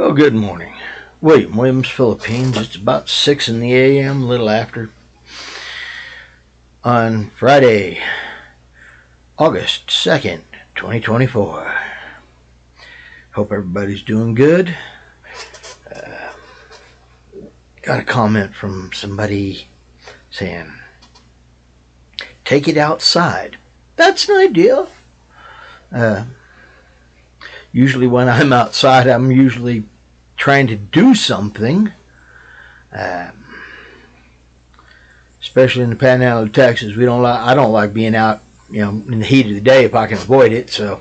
Well, good morning. Williams, Philippines. It's about 6 in the a.m., a little after. On Friday, August 2nd, 2024. Hope everybody's doing good. Got a comment from somebody saying, take it outside. That's an idea. Usually when I'm outside, I'm usually trying to do something. Especially in the Panhandle of Texas, I don't like being out, in the heat of the day if I can avoid it. So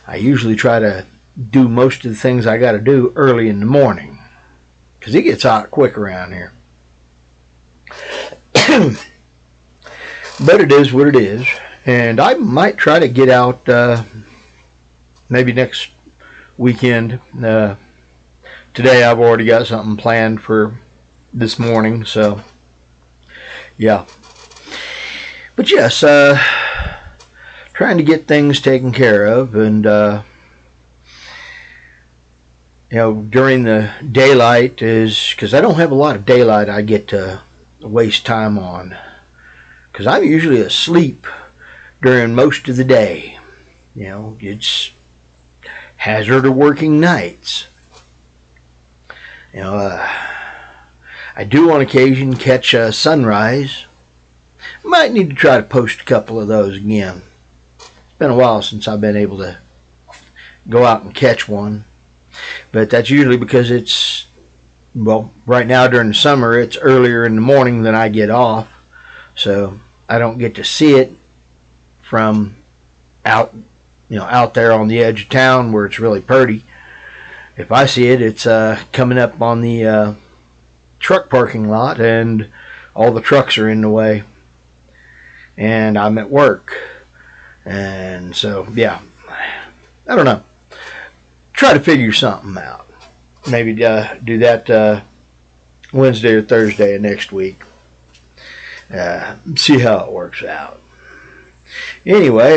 I usually try to do most of the things I got to do early in the morning, because it gets hot quick around here. But it is what it is, and I might try to get out maybe next weekend. Today I've already got something planned for this morning, so yeah. But yes, trying to get things taken care of, and during the daylight is because I don't have a lot of daylight I get to waste time on, because I'm usually asleep during most of the day. It's hazard of working nights. I do on occasion catch a sunrise. Might need to try to post a couple of those again. It's been a while since I've been able to go out and catch one. But that's usually because right now during the summer, it's earlier in the morning than I get off. So I don't get to see it from out there on the edge of town where it's really pretty. If I see it, it's coming up on the truck parking lot, and all the trucks are in the way, and I'm at work, and so yeah, I don't know. Try to figure something out. Maybe do that Wednesday or Thursday of next week. See how it works out. Anyway,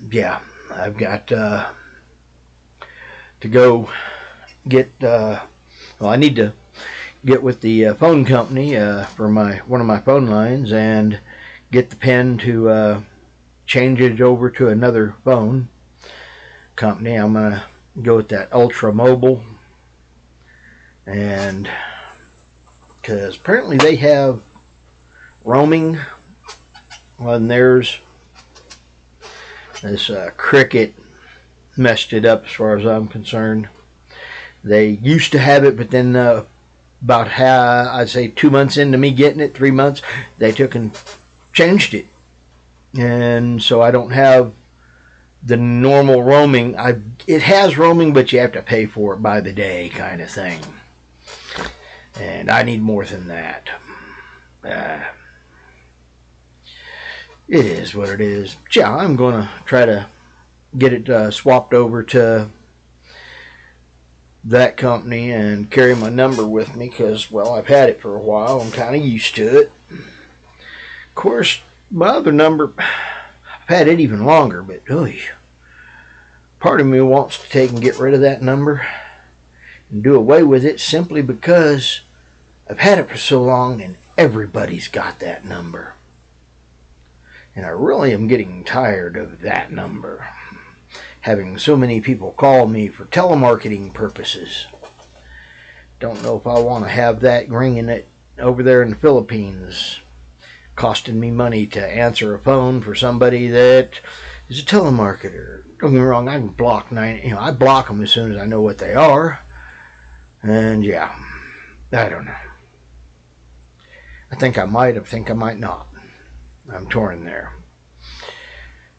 yeah, I've got to go get. I need to get with the phone company for one of my phone lines and get the pen to change it over to another phone company. I'm gonna go with that Ultra Mobile, and because apparently they have roaming on theirs. This Cricket messed it up as far as I'm concerned. They used to have it, but then about I'd say 2 months into me getting it, 3 months, they took and changed it. And so I don't have the normal roaming. It has roaming, but you have to pay for it by the day kind of thing. And I need more than that. It is what it is. Yeah, I'm going to try to get it swapped over to that company and carry my number with me, because, well, I've had it for a while. I'm kind of used to it. Of course, my other number, I've had it even longer, but part of me wants to take and get rid of that number and do away with it, simply because I've had it for so long and everybody's got that number. And I really am getting tired of that number, having so many people call me for telemarketing purposes. Don't know if I want to have that ringing it over there in the Philippines, costing me money to answer a phone for somebody that is a telemarketer. Don't get me wrong, I can block I block them as soon as I know what they are. And yeah, I don't know. I think I might not. I'm torn there.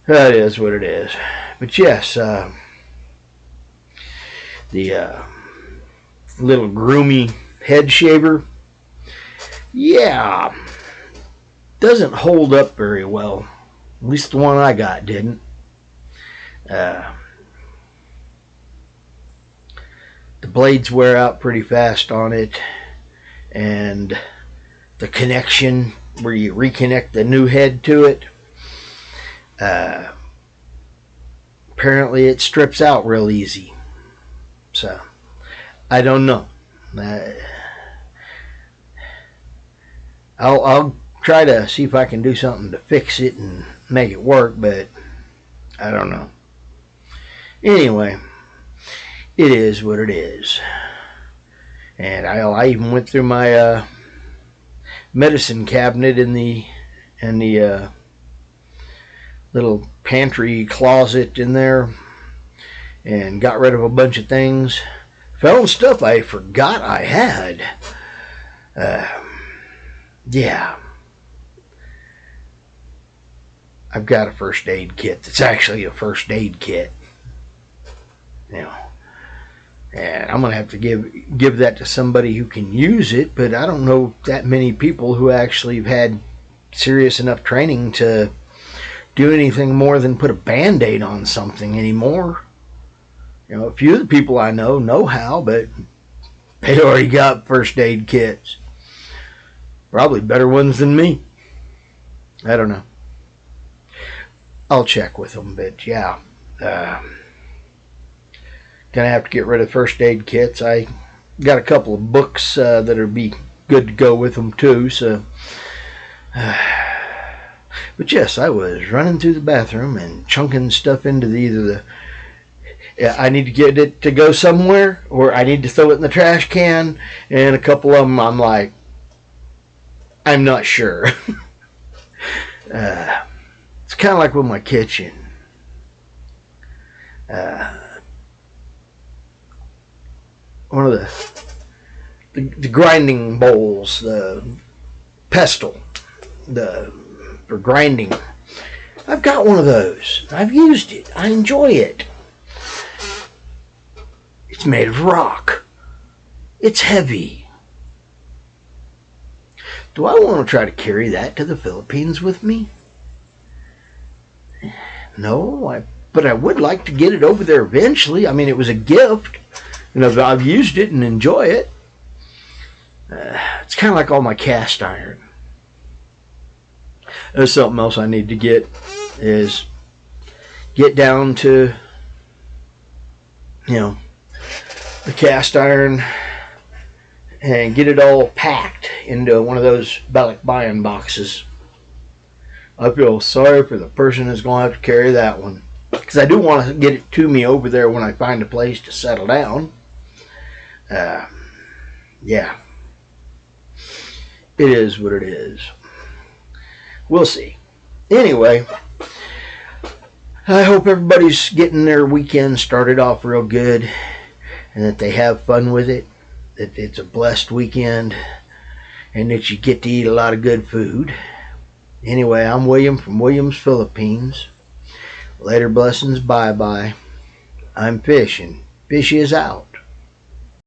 That is what it is. But yes, the little groomy head shaver, yeah, doesn't hold up very well. At least the one I got didn't. The blades wear out pretty fast on it, and the connection where you reconnect the new head to it, apparently it strips out real easy. So I don't know. I'll try to see if I can do something to fix it and make it work, but I don't know. Anyway, it is what it is. And I even went through my medicine cabinet in the little pantry closet in there and got rid of a bunch of things. Found stuff I forgot I had. Yeah. I've got a first aid kit that's actually a first aid kit. You know. And I'm going to have to give that to somebody who can use it, but I don't know that many people who actually have had serious enough training to do anything more than put a Band-Aid on something anymore. You know, a few of the people I know how, but they already got first aid kits. Probably better ones than me. I don't know. I'll check with them, but yeah. Gonna have to get rid of first aid kits. I got a couple of books that'll be good to go with them too. So, but yes, I was running through the bathroom and chunking stuff into I need to get it to go somewhere, or I need to throw it in the trash can. And a couple of them, I'm like, I'm not sure. It's kind of like with my kitchen. One of the grinding bowls, the pestle, for grinding. I've got one of those. I've used it. I enjoy it. It's made of rock. It's heavy. Do I want to try to carry that to the Philippines with me? No, but I would like to get it over there eventually. I mean, it was a gift. You know, I've used it and enjoy it. It's kind of like all my cast iron. There's something else I need to get down to, you know, the cast iron and get it all packed into one of those balikbayan boxes. I feel sorry for the person that's going to have to carry that one, because I do want to get it to me over there when I find a place to settle down. Yeah. It is what it is. We'll see. Anyway, I hope everybody's getting their weekend started off real good and that they have fun with it, that it's a blessed weekend, and that you get to eat a lot of good food. Anyway, I'm William from Williams, Philippines. Later blessings, bye-bye. I'm Fish, and Fish is out.